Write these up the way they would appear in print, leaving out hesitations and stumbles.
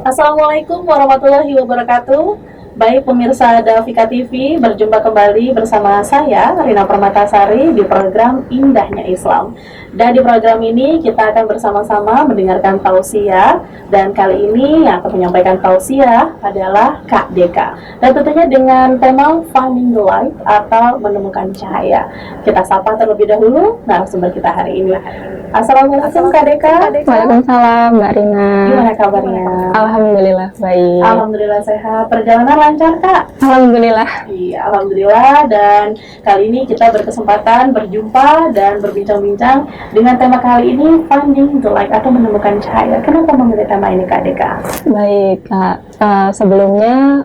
Assalamualaikum warahmatullahi wabarakatuh. Baik pemirsa Davika TV, berjumpa kembali bersama saya Rina Permatasari di program Indahnya Islam. Dan di program ini kita akan bersama-sama mendengarkan tausiah, dan kali ini yang akan menyampaikan tausiah adalah Kak Deka. Dan tentunya dengan tema Finding the Light atau menemukan cahaya. Kita sapa terlebih dahulu narasumber kita hari ini. Assalamualaikum Kak Deka. Waalaikumsalam Mbak Rina. Gimana kabarnya? Alhamdulillah baik. Alhamdulillah sehat. Perjalanan lancar Kak? Alhamdulillah. Iya, alhamdulillah. Dan kali ini kita berkesempatan berjumpa dan berbincang-bincang dengan tema kali ini, Finding the Light atau menemukan cahaya. Kenapa memilih tema ini Kak Deka? Baik Kak. Sebelumnya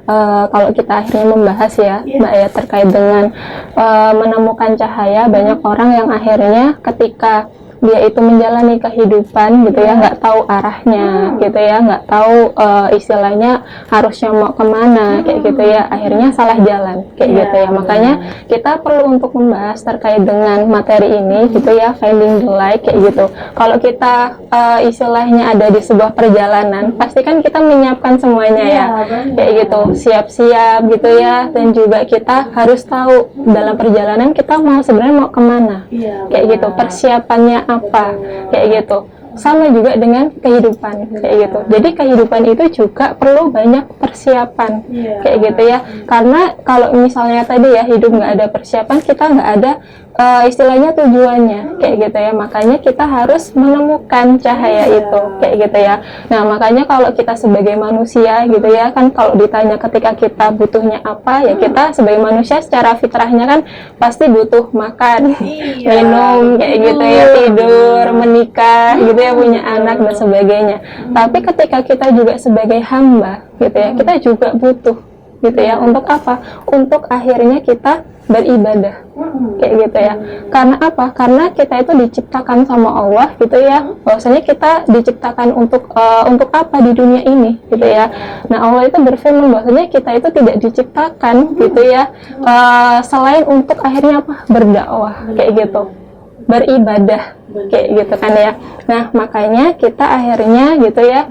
kalau kita akhirnya membahas ya Mbak ya terkait dengan menemukan cahaya, banyak orang yang akhirnya ketika dia itu menjalani kehidupan gitu ya, nggak tahu arahnya gitu ya, nggak tahu istilahnya harusnya mau kemana kayak gitu ya, akhirnya salah jalan kayak gitu ya. Makanya kita perlu untuk membahas terkait dengan materi ini gitu ya, finding the light kayak gitu. Kalau kita istilahnya ada di sebuah perjalanan, pasti kan kita menyiapkan semuanya ya, kayak gitu, siap-siap gitu ya, dan juga kita harus tahu dalam perjalanan kita mau sebenarnya mau kemana kayak gitu, persiapannya apa kayak gitu. Sama juga dengan kehidupan kayak gitu. Jadi kehidupan itu juga perlu banyak persiapan kayak gitu ya. Karena kalau misalnya tadi ya hidup nggak ada persiapan, kita nggak ada istilahnya tujuannya kayak gitu ya. Makanya kita harus menemukan cahaya itu kayak gitu ya. Nah makanya kalau kita sebagai manusia gitu ya, kan kalau ditanya ketika kita butuhnya apa ya, kita sebagai manusia secara fitrahnya kan pasti butuh makan, minum kayak gitu ya, tidur, menikah gitu ya, punya anak dan sebagainya. Tapi ketika kita juga sebagai hamba gitu ya, kita juga butuh gitu ya, untuk apa? Untuk akhirnya kita beribadah kayak gitu ya. Karena apa? Karena kita itu diciptakan sama Allah gitu ya. Bahwasanya kita diciptakan untuk apa di dunia ini gitu ya. Nah Allah itu berfirman bahwasanya kita itu tidak diciptakan gitu ya selain untuk akhirnya apa? Berdakwah kayak gitu, beribadah kayak gitu kan ya. Nah makanya kita akhirnya gitu ya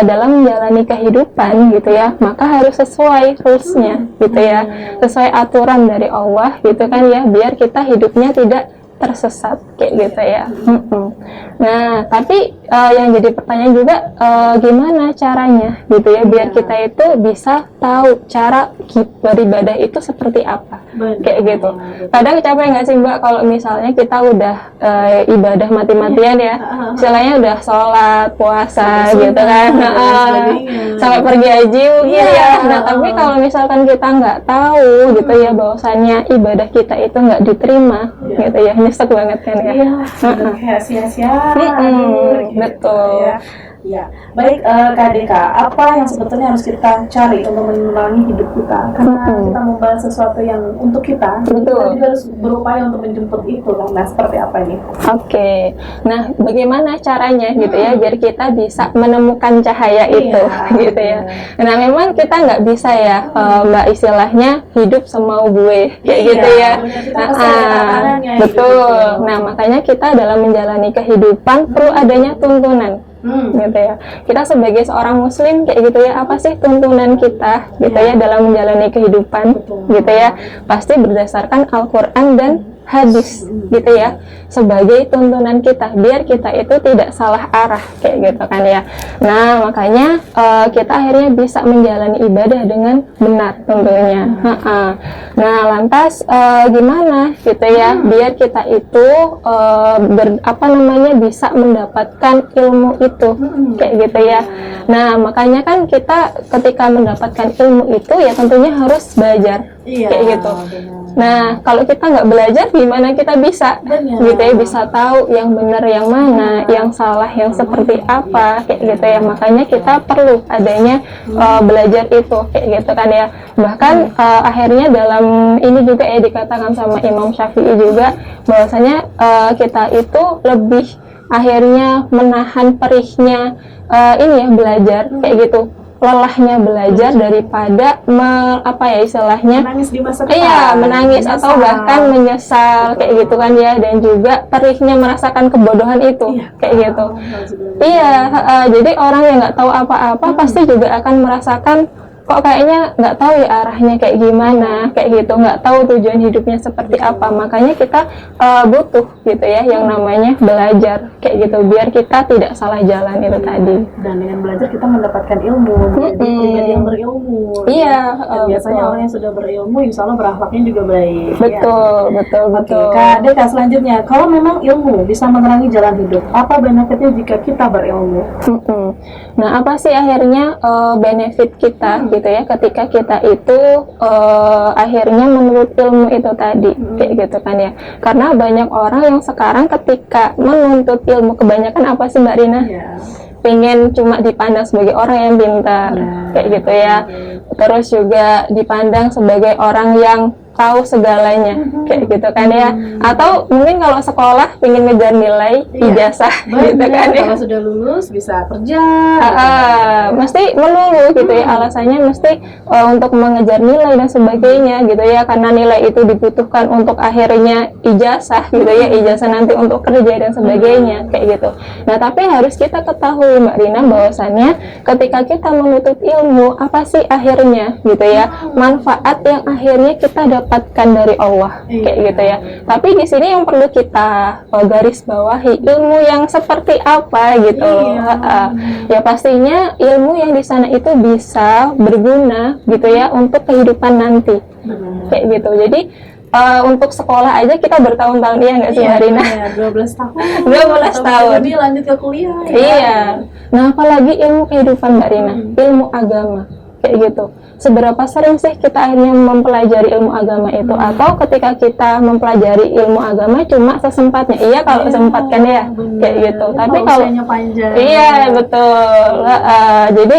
dalam menjalani kehidupan gitu ya, maka harus sesuai rulesnya gitu ya, sesuai aturan dari Allah gitu kan ya, biar kita hidupnya tidak tersesat kayak gitu ya. Nah tapi yang jadi pertanyaan juga gimana caranya gitu ya, biar kita itu bisa tahu cara beribadah itu seperti apa kayak gitu. Kadang capek nggak sih Mbak kalau misalnya kita udah ibadah mati-matian ya, istilahnya udah sholat, puasa gitu kan, sampai pergi haji mungkin ya. Nah tapi kalau misalkan kita nggak tahu gitu ya bahwasannya ibadah kita itu nggak diterima gitu ya, nyesek banget kan ya. Kayak sia-sia. Betul. Ya, baik Kak Deka, apa yang sebetulnya harus kita cari untuk menerangi hidup kita? Karena kita membahas sesuatu yang untuk kita, kita juga harus berupaya untuk menjemput itu. Nah, seperti apa ini? Oke, nah bagaimana caranya gitu ya, biar kita bisa menemukan cahaya itu gitu ya. Nah memang kita nggak bisa ya Mbak istilahnya hidup semau gue kayak gitu ya. Betul. Nah makanya kita dalam menjalani kehidupan perlu adanya tuntunan. Gitu ya. Kita sebagai seorang muslim kayak gitu ya, apa sih tuntunan kita gitu ya dalam menjalani kehidupan gitu ya, pasti berdasarkan Al-Quran dan hadis gitu ya, sebagai tuntunan kita biar kita itu tidak salah arah kayak gitu kan ya. Nah makanya kita akhirnya bisa menjalani ibadah dengan benar tentunya. Nah lantas gimana gitu ya biar kita itu bisa mendapatkan ilmu itu kayak gitu ya. Nah makanya kan kita ketika mendapatkan ilmu itu ya tentunya harus belajar kayak gitu. Nah kalau kita nggak belajar gimana kita bisa gitu ya, bisa tahu yang benar yang mana, yang salah yang seperti apa kayak gitu ya. Makanya kita perlu adanya belajar itu kayak gitu kan ya. Bahkan akhirnya dalam ini juga ya dikatakan sama Imam Syafi'i juga bahwasanya kita itu lebih akhirnya menahan perihnya ini ya belajar kayak gitu lelahnya belajar daripada apa ya istilahnya menangis di masa depan. Iya, menangis Menyesal. atau bahkan menyesal kayak gitu kan ya, dan juga perihnya merasakan kebodohan itu kayak gitu. Iya, jadi orang yang nggak tahu apa-apa pasti juga akan merasakan kok kayaknya nggak tahu ya arahnya kayak gimana, kayak gitu, nggak tahu tujuan hidupnya seperti apa. Makanya kita butuh gitu ya yang namanya belajar kayak gitu, biar kita tidak salah jalan itu tadi. Dan dengan belajar kita mendapatkan ilmu, jadi pribadi yang berilmu. Iya, Dan biasanya betul. orang yang sudah berilmu, insya Allah berakhlaknya juga baik. Betul, Ya. betul, Oke, betul. Kak Deka, selanjutnya, kalau memang ilmu bisa menerangi jalan hidup, apa benefitnya jika kita berilmu? Nah, apa sih akhirnya benefit kita gitu ya ketika kita itu akhirnya menurut ilmu itu tadi kayak gitu kan ya? Karena banyak orang yang sekarang ketika menuntut ilmu, kebanyakan apa sih Mbak Rina? Pengen cuma dipandang sebagai orang yang pintar kayak gitu ya. Terus juga dipandang sebagai orang yang tahu segalanya kayak gitu kan ya, atau mungkin kalau sekolah pengen ngejar nilai ijazah gitu kan ya, Kalau sudah lulus bisa kerja, mesti melulu gitu ya, alasannya mesti untuk mengejar nilai dan sebagainya gitu ya, karena nilai itu dibutuhkan untuk akhirnya ijazah gitu ya, ijazah nanti untuk kerja dan sebagainya kayak gitu. Nah, tapi harus kita ketahui Mbak Rina bahwasannya ketika kita menuntut ilmu, apa sih akhirnya gitu ya, manfaat yang akhirnya kita dapatkan dari Allah kayak gitu ya. Tapi di sini yang perlu kita garis bawahi, ilmu yang seperti apa gitu. Ya pastinya ilmu yang di sana itu bisa berguna gitu ya untuk kehidupan nanti kayak gitu. Jadi untuk sekolah aja kita bertahun-tahun, iya nggak sih Mbak Rina? 12 tahun 12 tahun jadi lanjut ke kuliah ya. Iya. Nah, apalagi ilmu kehidupan Mbak Rina, ilmu agama kayak gitu. Seberapa sering sih kita akhirnya mempelajari ilmu agama itu, atau ketika kita mempelajari ilmu agama cuma sesempatnya? Iya, kalau sempat kan ya kayak gitu. Tapi kalau panjang. iya betul. Jadi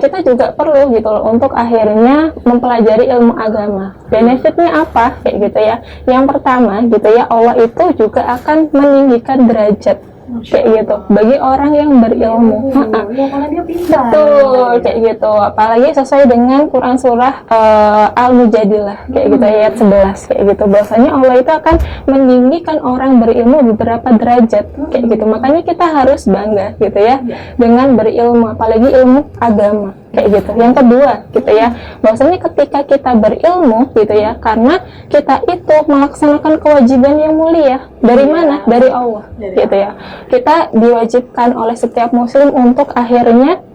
kita juga perlu gitu loh untuk akhirnya mempelajari ilmu agama. Benefitnya apa kayak gitu ya? Yang pertama gitu ya, Allah itu juga akan meninggikan derajat kayak gitu bagi orang yang berilmu. Karena dia pintar. Betul kayak gitu. Apalagi sesuai dengan Quran surah Al-Mujadilah kayak gitu ayat 11 kayak gitu. Bahwasanya Allah itu akan meninggikan orang berilmu beberapa derajat kayak gitu. Makanya kita harus bangga gitu ya dengan berilmu, apalagi ilmu agama kayak gitu. Yang kedua gitu ya, bahwasanya ketika kita berilmu gitu ya, karena kita itu melaksanakan kewajiban yang mulia dari mana? Dari Allah gitu ya. Kita diwajibkan oleh setiap muslim untuk akhirnya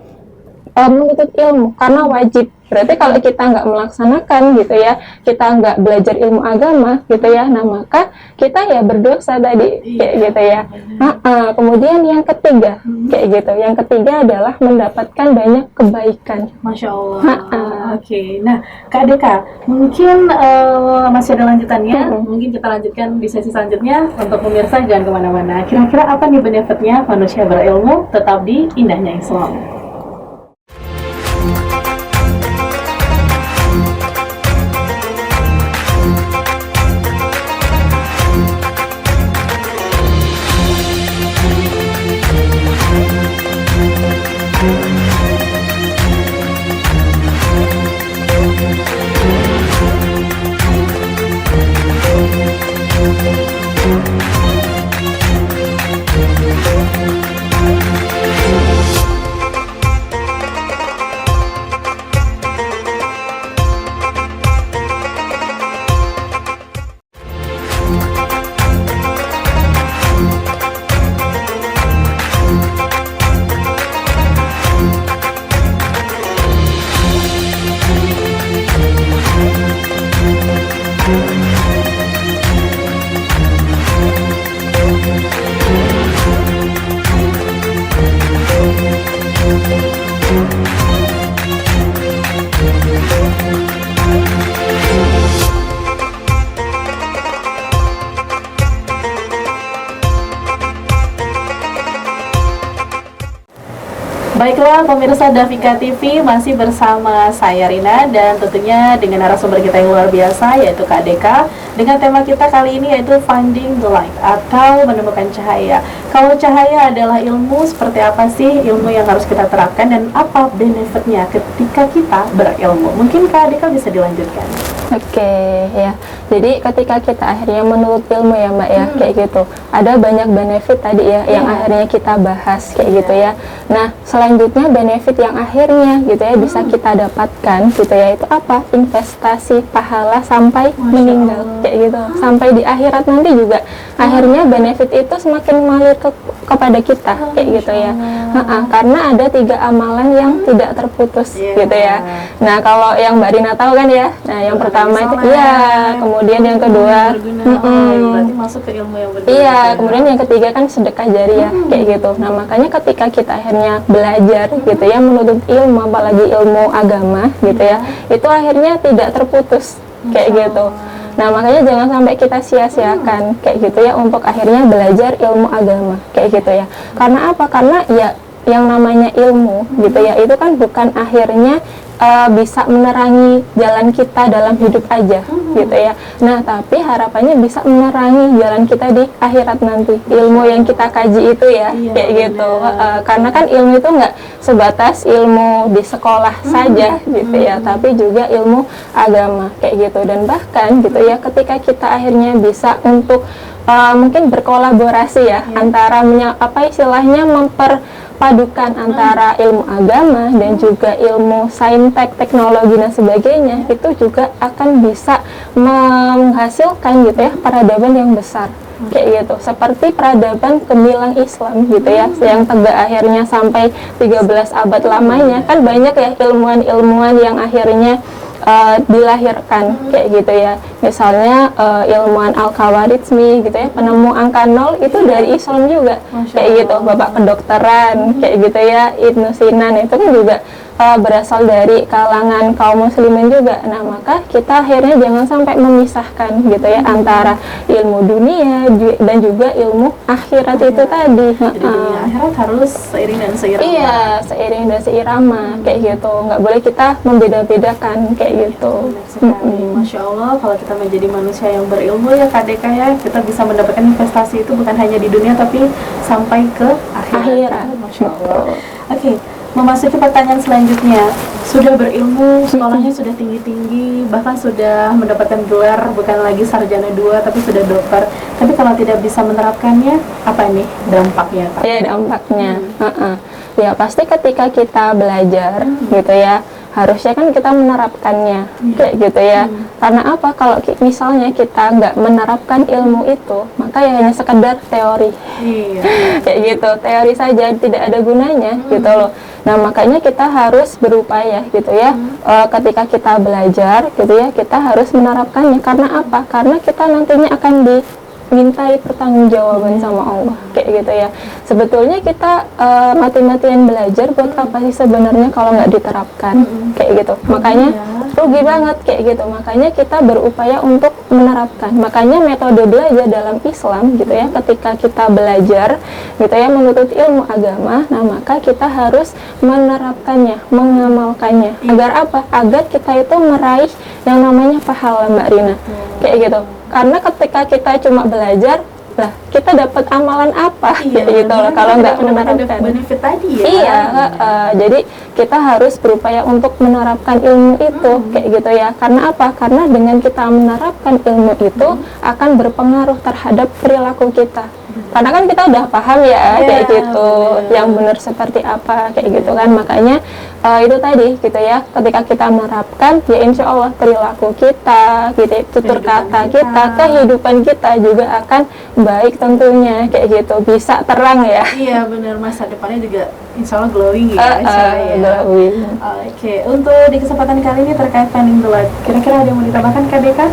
menuntut ilmu karena wajib. Berarti kalau kita nggak melaksanakan gitu ya, kita nggak belajar ilmu agama gitu ya, nah maka kita ya berdosa tadi kayak gitu ya. Kemudian yang ketiga kayak gitu, yang ketiga adalah mendapatkan banyak kebaikan. Masya Allah. Oke. Nah, Kak Deka, mungkin masih ada lanjutannya. Mungkin kita lanjutkan di sesi selanjutnya. Untuk pemirsa jangan kemana-mana. Kira-kira apa nih benefitnya manusia berilmu tetap di indahnya Islam? Baiklah pemirsa Davika TV, masih bersama saya Rina dan tentunya dengan narasumber kita yang luar biasa yaitu Kak Deka. Dengan tema kita kali ini yaitu Finding the Light atau menemukan cahaya. Kalau cahaya adalah ilmu, seperti apa sih ilmu yang harus kita terapkan dan apa benefitnya ketika kita berilmu? Mungkin Kak Deka bisa dilanjutkan. Oke, ya. Jadi ketika kita akhirnya menuntut ilmu ya Mbak ya, kayak gitu. Ada banyak benefit tadi ya yang akhirnya kita bahas kayak gitu ya. Nah, selanjutnya benefit yang akhirnya gitu ya bisa kita dapatkan gitu ya, itu apa? Investasi pahala sampai meninggal kayak gitu. Sampai di akhirat nanti juga akhirnya benefit itu semakin mengalir kepada kita kayak gitu ya. Karena ada 3 amalan yang tidak terputus gitu ya. Nah, kalau yang Mbak Rina tahu kan ya. Nah, yang pertama itu kemudian yang kedua berarti masuk ke ilmu yang berbeda. iya, kemudian yang ketiga kan sedekah jariyah kayak gitu. Nah, makanya ketika kita akhirnya belajar gitu ya, menuntut ilmu apalagi ilmu agama gitu ya, itu akhirnya tidak terputus kayak gitu. Nah, makanya jangan sampai kita sia-siakan kayak gitu ya untuk akhirnya belajar ilmu agama kayak gitu ya. Karena apa? Karena ya yang namanya ilmu gitu ya, itu kan bukan akhirnya bisa menerangi jalan kita dalam hidup aja gitu ya. Nah, tapi harapannya bisa menerangi jalan kita di akhirat nanti. Ilmu yang kita kaji itu ya, kayak gitu. Karena kan ilmu itu nggak sebatas ilmu di sekolah saja gitu ya, tapi juga ilmu agama kayak gitu. Dan bahkan gitu ya, ketika kita akhirnya bisa untuk mungkin berkolaborasi ya, antara apa istilahnya memperpadukan antara ilmu agama dan juga ilmu saintek, teknologi dan sebagainya, itu juga akan bisa menghasilkan gitu ya peradaban yang besar kayak gitu, seperti peradaban gemilang Islam gitu ya, yang tegak akhirnya sampai 13 abad lamanya. Kan banyak ya ilmuwan-ilmuwan yang akhirnya dilahirkan kayak gitu ya. Misalnya ilmuwan Al-Khawarizmi gitu ya, penemu angka 0 itu dari Islam juga kayak gitu. Bapak kedokteran kayak gitu ya, Ibnu Sinan itu kan juga berasal dari kalangan kaum muslimin juga. Nah, maka kita akhirnya jangan sampai memisahkan gitu ya antara ilmu dunia dan juga ilmu akhirat itu tadi. Jadi dunia akhirat harus seiring dan seirama. Iya, seiring dan seirama kayak gitu. Nggak boleh kita membeda-bedakan kayak gitu. Masya Allah, kalau kita menjadi manusia yang berilmu ya Kak Deka ya, kita bisa mendapatkan investasi itu bukan hanya di dunia tapi sampai ke akhirat. Masya Allah. Oke. Memasuki pertanyaan selanjutnya, sudah berilmu, sekolahnya sudah tinggi-tinggi, bahkan sudah mendapatkan gelar, bukan lagi sarjana 2, tapi sudah dokter. Tapi kalau tidak bisa menerapkannya, apa nih dampaknya, Kak? Ya, dampaknya. Ya, pasti ketika kita belajar gitu ya, harusnya kan kita menerapkannya kayak gitu ya. Karena apa? Kalau misalnya kita nggak menerapkan ilmu itu, maka ya hanya sekedar teori kayak gitu, teori saja, tidak ada gunanya gitu loh. Nah, makanya kita harus berupaya gitu ya, ketika kita belajar gitu ya, kita harus menerapkannya. Karena apa? Karena kita nantinya akan dimintai pertanggungjawaban sama Allah kayak gitu ya. Sebetulnya kita mati-matian belajar buat apa sih sebenarnya kalau nggak diterapkan kayak gitu. Makanya rugi banget kayak gitu. Makanya kita berupaya untuk menerapkan. Makanya metode belajar dalam Islam gitu ya, ketika kita belajar gitu ya, menuntut ilmu agama, nah maka kita harus menerapkannya, mengamalkannya. Agar apa? Agar kita itu meraih yang namanya pahala, Mbak Rina kayak gitu. Karena ketika kita cuma belajar, lah kita dapat amalan apa gitu loh kalau nggak menerapkan benefit tadi ya. Iya, jadi kita harus berupaya untuk menerapkan ilmu itu kayak gitu ya. Karena apa? Karena dengan kita menerapkan ilmu itu akan berpengaruh terhadap perilaku kita. Karena kan kita udah paham ya kayak gitu, yang benar seperti apa kayak gitu kan. Makanya itu tadi gitu ya, ketika kita menerapkan ya insya Allah perilaku kita gitu, tutur kata kita, kehidupan kita juga akan baik tentunya kayak gitu, bisa terang ya. Iya benar, masa depannya juga insya Allah glowing ya. Glowing. Oke, untuk di kesempatan kali ini terkait Finding the Light, kira-kira ada yang mau ditambahkan Kak Deka?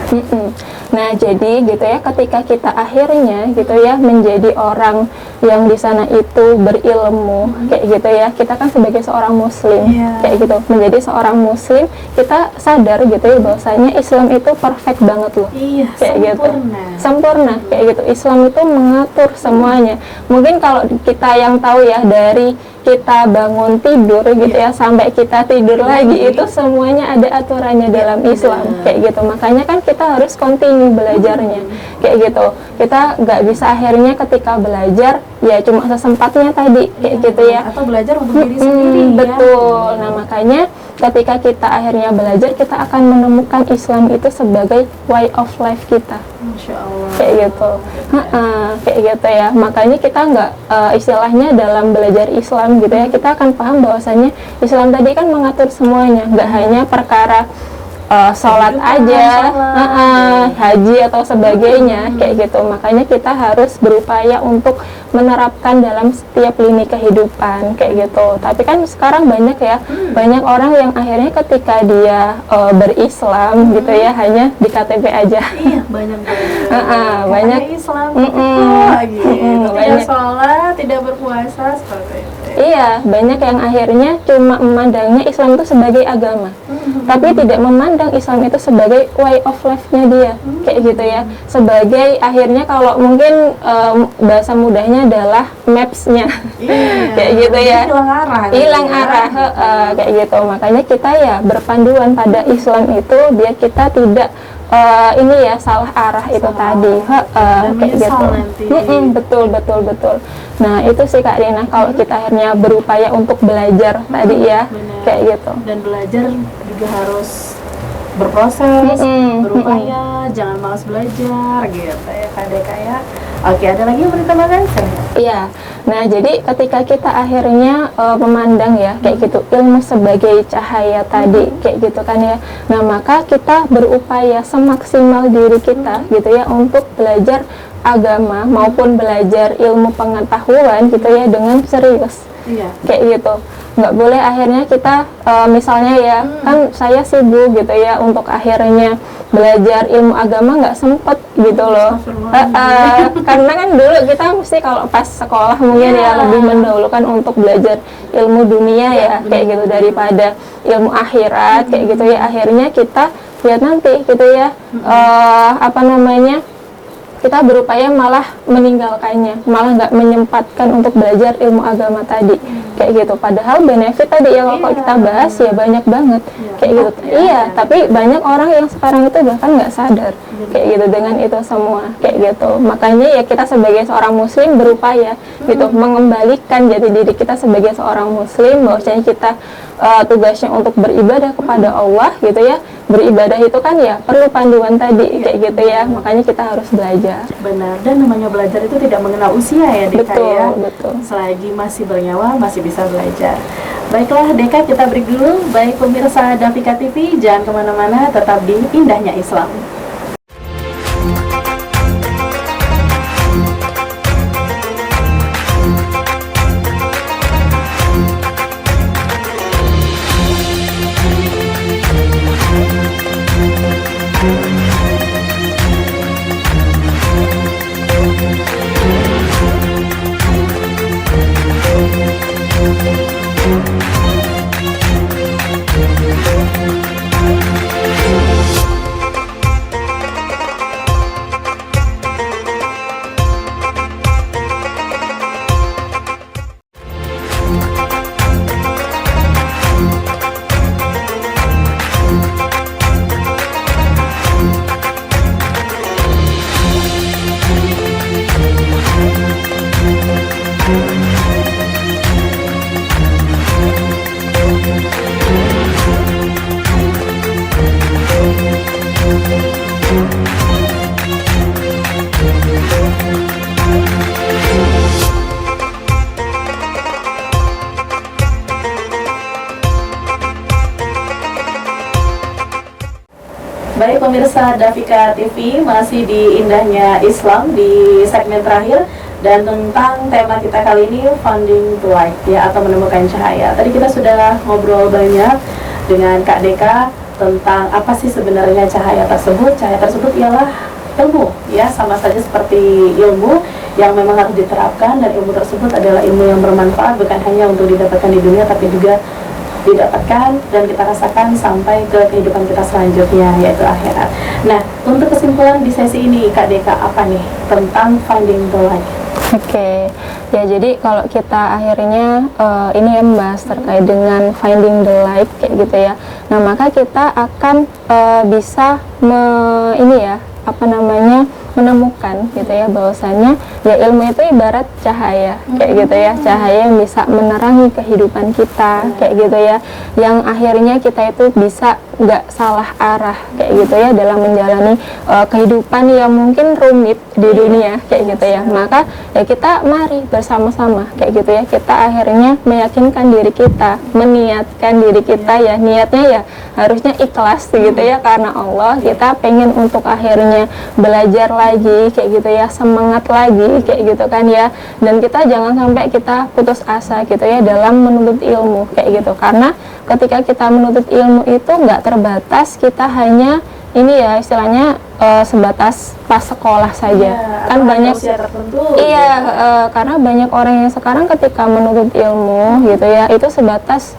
Nah, jadi gitu ya, ketika kita akhirnya gitu ya menjadi orang yang di sana itu berilmu kayak gitu ya, kita kan sebagai seorang muslim kayak gitu, menjadi seorang muslim, kita sadar gitu ya bahwasanya Islam itu perfect banget loh. Kayak sempurna. Sempurna kayak gitu. Islam itu mengatur semuanya. Mungkin kalau kita yang tahu ya dari kita bangun tidur gitu ya sampai kita tidur lagi itu semuanya ada aturannya dalam Islam kayak gitu. Makanya kan kita harus continue belajarnya kayak gitu. Kita nggak bisa akhirnya ketika belajar ya cuma sesempatnya tadi kayak gitu ya. Atau belajar untuk diri sendiri. Betul. Nah makanya ketika kita akhirnya belajar, kita akan menemukan Islam itu sebagai way of life kita. Masya Allah. Kayak gitu. Kayak gitu ya. Makanya kita nggak istilahnya dalam belajar Islam gitu ya, kita akan paham bahwasanya Islam tadi kan mengatur semuanya, nggak hanya perkara sholat aja, haji atau sebagainya kayak gitu. Makanya kita harus berupaya untuk menerapkan dalam setiap lini kehidupan kayak gitu. Tapi kan sekarang banyak ya, banyak orang yang akhirnya ketika dia berislam gitu ya hanya di KTP aja. Iya, banyak banyak Islam gitu. Tidak sholat, tidak berpuasa seperti itu. Iya, banyak yang akhirnya cuma memandangnya Islam itu sebagai agama, tapi tidak memandang Islam itu sebagai way of life-nya dia, kayak gitu ya. Sebagai akhirnya kalau mungkin bahasa mudahnya adalah maps-nya, kayak gitu ya. Hilang arah, kayak gitu. Makanya kita ya berpanduan pada Islam itu biar kita tidak ini ya salah arah itu tadi, kayak gitu. Betul. Nah itu sih Kak Rina, kalau kita akhirnya berupaya untuk belajar tadi ya, kayak gitu. Dan belajar juga harus berproses, berupaya, jangan malas belajar gitu ya Kak Deka ya. Oke, ada lagi yang mau ditambahkan? Iya, nah jadi ketika kita akhirnya memandang ya kayak gitu ilmu sebagai cahaya tadi kayak gitu kan ya. Nah maka kita berupaya semaksimal diri kita gitu ya untuk belajar agama maupun belajar ilmu pengetahuan gitu ya dengan serius. Kayak gitu. Nggak boleh akhirnya kita misalnya ya kan saya sibuk gitu ya untuk akhirnya belajar ilmu agama nggak sempet gitu loh. Karena kan dulu kita mesti kalau pas sekolah mungkin ya lebih mendahulukan untuk belajar ilmu dunia ya kayak gitu daripada ilmu akhirat kayak gitu ya. Akhirnya kita lihat nanti gitu ya kita berupaya malah meninggalkannya, malah nggak menyempatkan untuk belajar ilmu agama tadi kayak gitu. Padahal benefit tadi ya kalau kita bahas ya banyak banget kayak gitu. Iya, tapi banyak orang yang sekarang itu bahkan nggak sadar kayak gitu dengan itu semua kayak gitu. Makanya ya kita sebagai seorang muslim berupaya gitu mengembalikan jati diri kita sebagai seorang muslim, bahwasanya kita tugasnya untuk beribadah kepada Allah gitu ya. Beribadah itu kan ya perlu panduan tadi kayak gitu ya. Makanya kita harus belajar. Benar, dan namanya belajar itu tidak mengenal usia ya Deka ya. Betul. Selagi masih bernyawa masih bisa belajar. Baiklah Deka, kita break dulu. Baik pemirsa Davika TV, jangan kemana-mana, tetap di Indahnya Islam. Baik pemirsa Davika TV, masih di Indahnya Islam di segmen terakhir, dan tentang tema kita kali ini Finding the Light ya, atau menemukan cahaya. Tadi kita sudah ngobrol banyak dengan Kak Deka tentang apa sih sebenarnya cahaya tersebut. Cahaya tersebut ialah ilmu ya, sama saja seperti ilmu yang memang harus diterapkan, dan ilmu tersebut adalah ilmu yang bermanfaat bukan hanya untuk didapatkan di dunia tapi juga didapatkan dan kita rasakan sampai ke kehidupan kita selanjutnya, yaitu akhirat. Nah, untuk kesimpulan di sesi ini Kak Deka, apa nih tentang Finding the Light? Oke, ya jadi kalau kita akhirnya ini ya membahas terkait dengan finding the light kayak gitu ya. Nah maka kita akan bisa ini ya apa namanya menemukan gitu ya bahwasanya ya ilmu itu ibarat cahaya kayak gitu ya, cahaya yang bisa menerangi kehidupan kita kayak gitu ya, yang akhirnya kita itu bisa nggak salah arah kayak gitu ya dalam menjalani kehidupan yang mungkin rumit di dunia kayak gitu ya. Maka ya kita mari bersama-sama kayak gitu ya, kita akhirnya meyakinkan diri kita, meniatkan diri kita ya, niatnya ya harusnya ikhlas gitu ya karena Allah, kita pengen untuk akhirnya belajar lagi kayak gitu ya, semangat lagi kayak gitu kan ya, dan kita jangan sampai kita putus asa gitu ya dalam menuntut ilmu kayak gitu, karena ketika kita menuntut ilmu itu nggak terbatas kita hanya ini ya istilahnya sebatas pas sekolah saja kan banyak iya karena banyak orang yang sekarang ketika menuntut ilmu gitu ya itu sebatas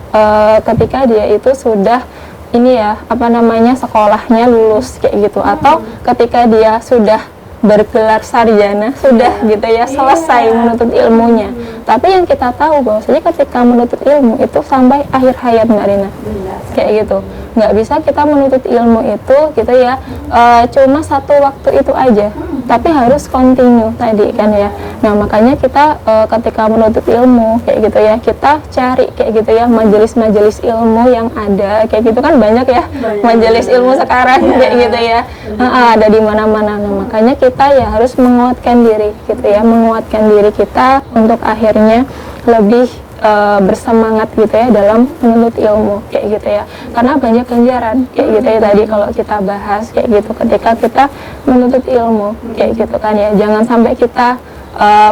ketika dia itu sudah ini ya apa namanya sekolahnya lulus kayak gitu, atau ketika dia sudah bergelar sarjana sudah gitu ya selesai menuntut ilmunya. Tapi yang kita tahu bahwasanya ketika menuntut ilmu itu sampai akhir hayat Mbak Rina kayak gitu, nggak bisa kita menuntut ilmu itu gitu ya cuma satu waktu itu aja, tapi harus continue tadi kan ya. Nah makanya kita ketika menuntut ilmu kayak gitu ya kita cari kayak gitu ya majelis-majelis ilmu yang ada kayak gitu kan banyak ya majelis ilmu sekarang kayak gitu ya ada di mana-mana. Nah makanya kita ya harus menguatkan diri gitu ya, menguatkan diri kita untuk akhirnya lebih bersemangat gitu ya dalam menuntut ilmu kayak gitu ya, karena banyak ganjaran kayak gitu ya tadi kalau kita bahas kayak gitu ketika kita menuntut ilmu kayak gitu kan ya. Jangan sampai kita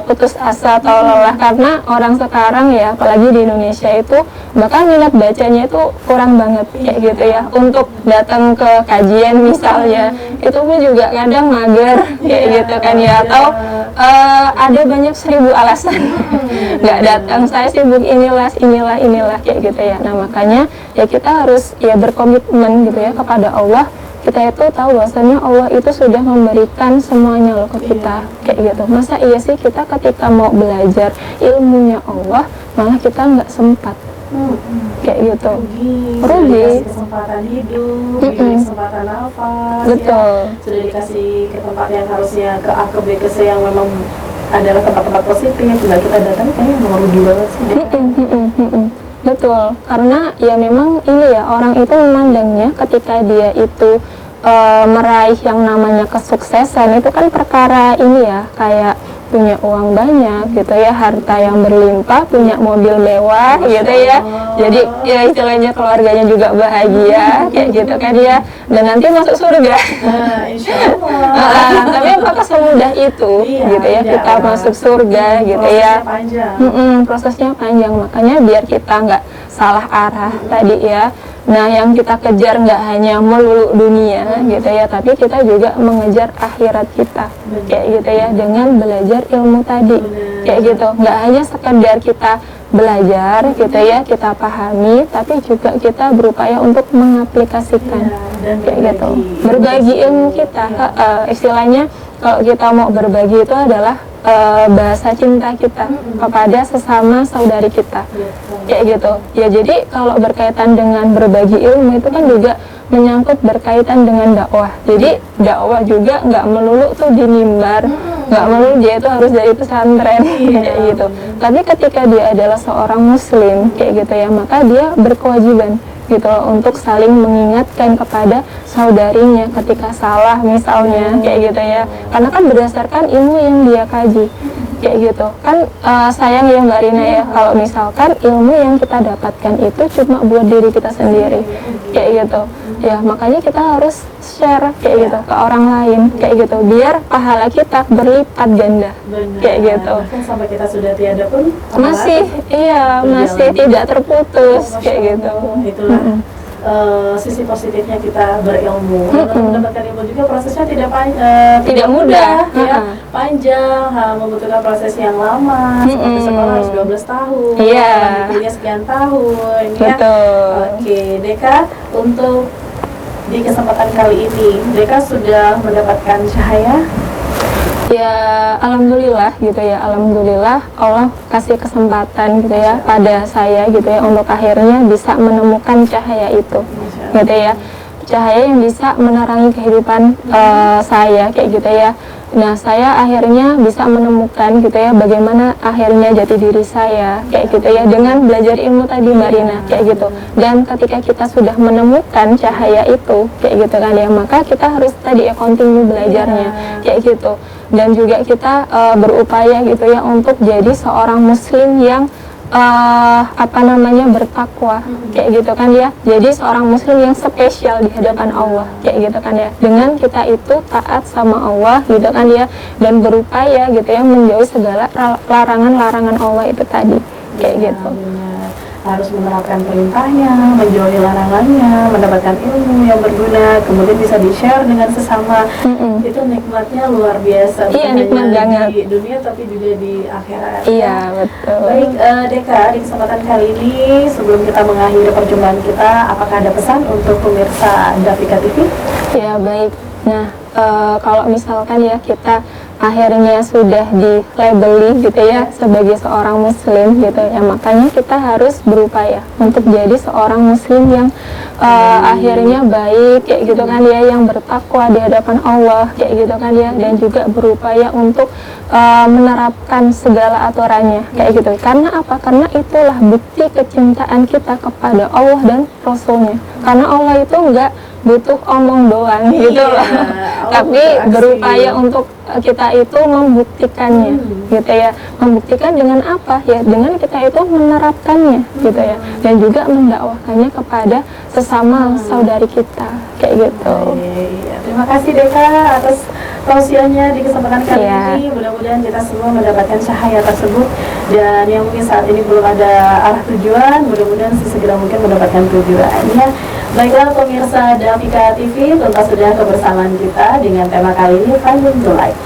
putus asa atau lelah, karena orang sekarang ya apalagi di Indonesia itu bahkan minat bacanya itu kurang banget kayak gitu ya, untuk datang ke kajian misalnya itu pun juga kadang mager kayak gitu kan ya, atau ada banyak 1000 alasan nggak datang, saya sibuk inilah kayak gitu ya. Nah makanya ya kita harus ya berkomitmen gitu ya kepada Allah. Kita itu tahu bahwasanya Allah itu sudah memberikan semuanya loh ke kita kayak gitu. Masa iya sih kita ketika mau belajar ilmunya Allah malah kita nggak sempat kayak gitu, rugi kesempatan hidup, diberi kesempatan nafas betul ya, sudah dikasih ke tempat yang harusnya ke A ke B ke C yang memang adalah tempat-tempat positif, nggak kita datang kayaknya mau rugi banget sih betul, karena ya memang ini ya orang itu memandangnya ketika dia itu meraih yang namanya kesuksesan itu kan perkara ini ya kayak punya uang banyak gitu ya, harta yang berlimpah, punya mobil mewah gitu ya, jadi ya istilahnya keluarganya juga bahagia kayak gitu kan ya, dan nanti masuk surga. Tapi apakah semudah itu gitu ya kita masuk surga gitu ya, prosesnya panjang, makanya biar kita nggak salah arah tadi ya. Nah yang kita kejar nggak hanya melulu dunia gitu ya, tapi kita juga mengejar akhirat kita kayak gitu ya dengan belajar ilmu tadi kayak gitu. Nggak hanya sekedar kita belajar gitu ya, kita pahami, tapi juga kita berupaya untuk mengaplikasikan kayak gitu, berbagi ilmu kita. Istilahnya kalau kita mau berbagi itu adalah bahasa cinta kita kepada sesama saudari kita kayak gitu ya. Jadi kalau berkaitan dengan berbagi ilmu itu kan juga menyangkut berkaitan dengan dakwah. Jadi dakwah juga nggak melulu tuh di mimbar, nggak melulu dia itu harus dari pesantren kayak gitu. Tapi ketika dia adalah seorang muslim kayak gitu ya, maka dia berkewajiban gitu loh, untuk saling mengingatkan kepada saudarinya ketika salah misalnya kayak gitu ya, karena kan berdasarkan ilmu yang dia kaji kayak gitu kan. Sayang ya Mbak Rina ya kalau misalkan ilmu yang kita dapatkan itu cuma buat diri kita sendiri kayak gitu ya, makanya kita harus share kayak gitu ke orang lain kayak gitu biar pahala kita berlipat ganda kayak gitu. Sampai kita sudah tiada pun masih masih tidak terputus kayak gitu. Itulah sisi positifnya kita berilmu. Mendapatkan ilmu juga prosesnya tidak mudah ya, panjang, membutuhkan proses yang lama. Seperti sekolah harus 12 tahun, kuliah sekian tahun ya. Oke, Deka, untuk di kesempatan kali ini Deka sudah mendapatkan cahaya Ya alhamdulillah gitu ya, alhamdulillah Allah kasih kesempatan gitu ya pada saya gitu ya untuk akhirnya bisa menemukan cahaya itu gitu ya, cahaya yang bisa menerangi kehidupan saya kayak gitu ya. Nah, saya akhirnya bisa menemukan gitu ya bagaimana akhirnya jati diri saya kayak gitu ya dengan belajar ilmu tadi Mbak Rina kayak gitu. Dan ketika kita sudah menemukan cahaya itu kayak gitu kan ya, maka kita harus tadi ya continue belajarnya kayak gitu. Dan juga kita berupaya gitu ya untuk jadi seorang muslim yang bertakwa kayak gitu kan ya, jadi seorang muslim yang spesial di hadapan Allah kayak gitu kan ya, dengan kita itu taat sama Allah gitu kan ya, dan berupaya gitu ya menjauhi segala larangan-larangan Allah itu tadi kayak gitu. Harus menerapkan perintahnya, menjauhi larangannya, mendapatkan ilmu yang berguna, kemudian bisa di-share dengan sesama. Itu nikmatnya luar biasa. Iya, nikmat banget di dunia tapi juga di akhirat. Iya, betul. Baik, Deka, di kesempatan kali ini sebelum kita mengakhiri perjumpaan kita, apakah ada pesan untuk pemirsa Dafika TV? Ya, baik. Nah, kalau misalkan ya kita akhirnya sudah dilabeli gitu ya sebagai seorang muslim gitu ya, makanya kita harus berupaya untuk jadi seorang muslim yang akhirnya baik kayak gitu kan ya, yang bertakwa di hadapan Allah kayak gitu kan ya, dan juga berupaya untuk menerapkan segala aturannya kayak gitu. Karena apa? Karena itulah bukti kecintaan kita kepada Allah dan Rasulnya. Karena Allah itu enggak butuh omong doang gitu loh, tapi berupaya untuk kita itu membuktikannya gitu ya. Membuktikan dengan apa ya? Dengan kita itu menerapkannya gitu ya, dan juga mendakwahkannya kepada sesama saudari kita kayak gitu. Terima kasih Deka atas tausiahnya di kesempatan kali ini. Mudah-mudahan kita semua mendapatkan cahaya tersebut, dan yang mungkin saat ini belum ada arah tujuan, mudah-mudahan sesegera mungkin mendapatkan tujuannya. Baiklah pemirsa Dafika TV, tuntas sudah kebersamaan kita dengan tema kali ini, Finding the Light.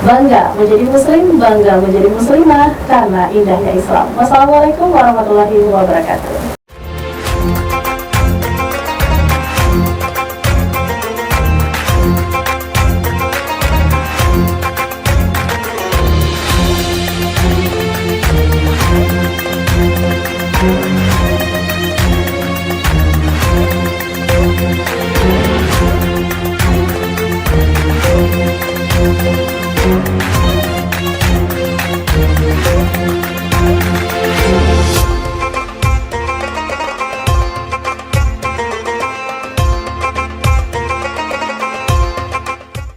Bangga menjadi muslim, bangga menjadi muslimah karena indahnya Islam. Wassalamualaikum warahmatullahi wabarakatuh.